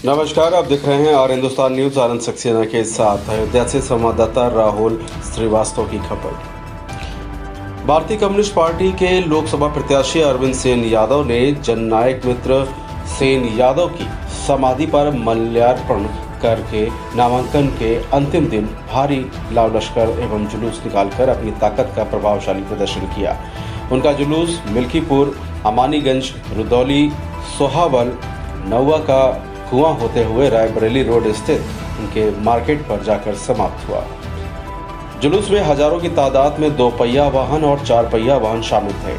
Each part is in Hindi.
नमस्कार, आप देख रहे हैं और हिंदुस्तान न्यूज आनंद सक्सेना के साथ। अयोध्या से संवाददाता राहुल श्रीवास्तव की खबर। भारतीय कम्युनिस्ट पार्टी के लोकसभा प्रत्याशी अरविंद सेन यादव ने जननायक मित्र सेन यादव की समाधि पर माल्यार्पण करके नामांकन के अंतिम दिन भारी लाव लश्कर एवं जुलूस निकालकर अपनी ताकत का प्रभावशाली प्रदर्शन किया। उनका जुलूस मिल्कीपुर, अमानीगंज, रुदौली, सोहावल, नौवा का कुआं होते हुए रायबरेली रोड स्थित उनके मार्केट पर जाकर समाप्त हुआ। जुलूस में हजारों की तादाद में 2 पहिया वाहन और 4 पहिया वाहन शामिल थे।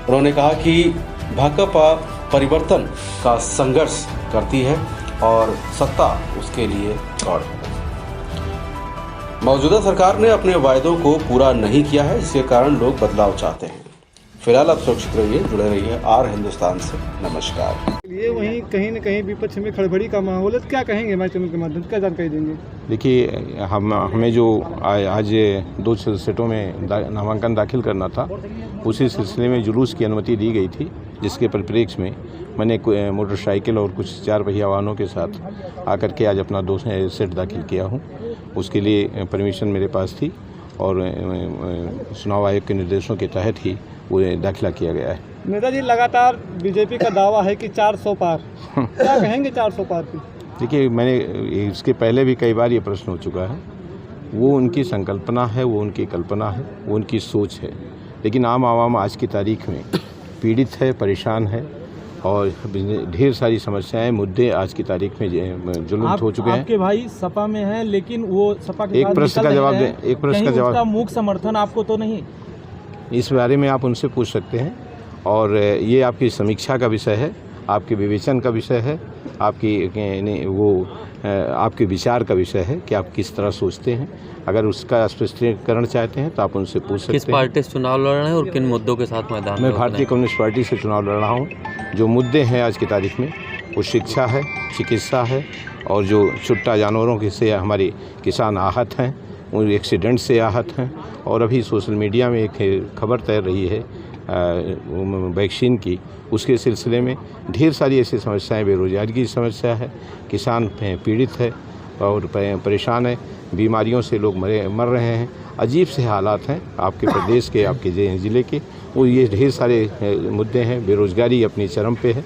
उन्होंने कहा कि भाकपा परिवर्तन का संघर्ष करती है और सत्ता उसके लिए दौड़ है। मौजूदा सरकार ने अपने वायदों को पूरा नहीं किया है, इसके कारण लोग बदलाव चाहते हैं। फिलहाल आप सुरक्षित रहिए, जुड़े रहिए और हिंदुस्तान से। नमस्कार। ये वहीं कहीं न कहीं विपक्ष में खड़बड़ी का माहौल है, तो क्या कहेंगे हमारे चैनल के माध्यम से, क्या जानकारी देंगे? देखिए, हमें जो आज 2 सेटों में नामांकन दाखिल करना था, उसी सिलसिले में जुलूस की अनुमति दी गई थी, जिसके परिप्रेक्ष्य में मैंने मोटरसाइकिल और कुछ 4 पहिया वाहनों के साथ आकर के आज अपना 2 सेट दाखिल किया हूँ। उसके लिए परमिशन मेरे पास थी और चुनाव आयोग के निर्देशों के तहत ही वो दाखिला किया गया है। नेताजी, लगातार बीजेपी का दावा है कि 400 पार, क्या कहेंगे 400 पार की? देखिए, मैंने इसके पहले भी कई बार ये प्रश्न हो चुका है। वो उनकी संकल्पना है, वो उनकी कल्पना है, वो उनकी सोच है, लेकिन आम आवाम आज की तारीख में पीड़ित है, परेशान है और ढेर सारी समस्याएं, मुद्दे आज की तारीख में जुल्म हो चुके हैं। आपके भाई सपा में हैं, लेकिन वो सपा के एक प्रश्न का जवाब मूक समर्थन आपको तो नहीं? इस बारे में आप उनसे पूछ सकते हैं और ये आपकी समीक्षा का विषय है, आपके विवेचन का विषय है, आपके विचार का विषय है कि आप किस तरह सोचते हैं। अगर उसका स्पष्टीकरण चाहते हैं तो आप उनसे पूछ सकते हैं। किस पार्टी से चुनाव लड़ रहे हैं और किन मुद्दों के साथ मैदान में? मैं भारतीय कम्युनिस्ट पार्टी से चुनाव लड़ रहा हूँ। जो मुद्दे हैं आज की तारीख में, वो शिक्षा है, चिकित्सा है और जो छुट्टा जानवरों से हमारे किसान आहत हैं, उन एक्सीडेंट से आहत हैं। और अभी सोशल मीडिया में एक खबर तैर रही है वैक्सीन की, उसके सिलसिले में ढेर सारी ऐसी समस्याएं, बेरोजगारी की समस्या है, किसान पीड़ित है और परेशान है, बीमारियों से लोग मर रहे हैं। अजीब से हालात हैं आपके प्रदेश के, आपके ज़िले के। वो ये ढेर सारे मुद्दे हैं। बेरोजगारी अपनी चरम पे है,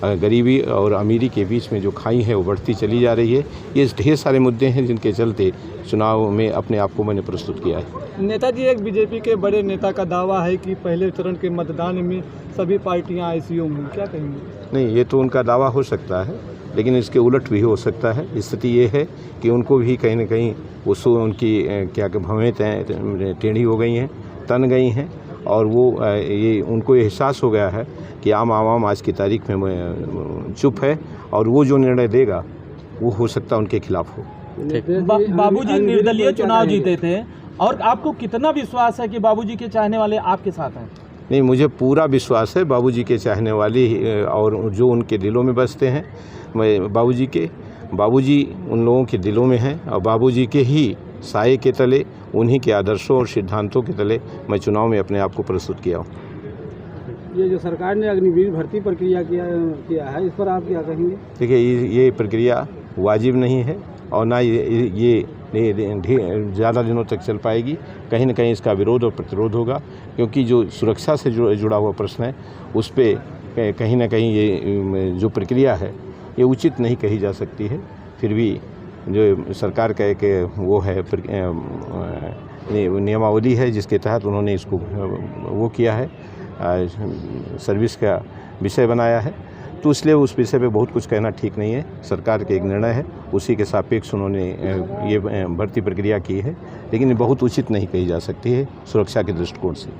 गरीबी और अमीरी के बीच में जो खाई है वो बढ़ती चली जा रही है। ये ढेर सारे मुद्दे हैं जिनके चलते चुनाव में अपने आप को मैंने प्रस्तुत किया है। नेताजी, एक बीजेपी के बड़े नेता का दावा है कि पहले चरण के मतदान में सभी पार्टियां आईसीयू में, क्या कहेंगे? नहीं, ये तो उनका दावा हो सकता है, लेकिन इसके उलट भी हो सकता है। स्थिति ये है कि उनको भी कहीं न कहीं उनकी भवें टेढ़ी हो गई हैं, तन गई हैं और वो ये उनको एहसास हो गया है कि आम आवाम आज की तारीख में चुप है और वो जो निर्णय देगा वो हो सकता है उनके खिलाफ हो। बाबूजी निर्दलीय चुनाव जीते थे और आपको कितना विश्वास है कि बाबूजी के चाहने वाले आपके साथ हैं? नहीं, मुझे पूरा विश्वास है बाबूजी के चाहने वाले और जो उनके दिलों में बसते हैं, बाबूजी उन लोगों के दिलों में हैं और बाबूजी के ही साये के तले, उन्हीं के आदर्शों और सिद्धांतों के तले मैं चुनाव में अपने आप को प्रस्तुत किया हूँ। ये जो सरकार ने अग्निवीर भर्ती प्रक्रिया किया है, इस पर आप क्या कहेंगे? देखिए, ये प्रक्रिया वाजिब नहीं है और ना ये ज़्यादा दिनों तक चल पाएगी। कहीं न कहीं इसका विरोध और प्रतिरोध होगा, क्योंकि जो सुरक्षा से जुड़ा हुआ प्रश्न है, उस पर कहीं न कहीं ये जो प्रक्रिया है ये उचित नहीं कही जा सकती है। फिर भी जो सरकार का एक वो है नियमावली है, जिसके तहत उन्होंने इसको वो किया है, सर्विस का विषय बनाया है, तो इसलिए उस विषय पे बहुत कुछ कहना ठीक नहीं है। सरकार के एक निर्णय है, उसी के सापेक्ष उन्होंने ये भर्ती प्रक्रिया की है, लेकिन ये बहुत उचित नहीं कही जा सकती है सुरक्षा के दृष्टिकोण से।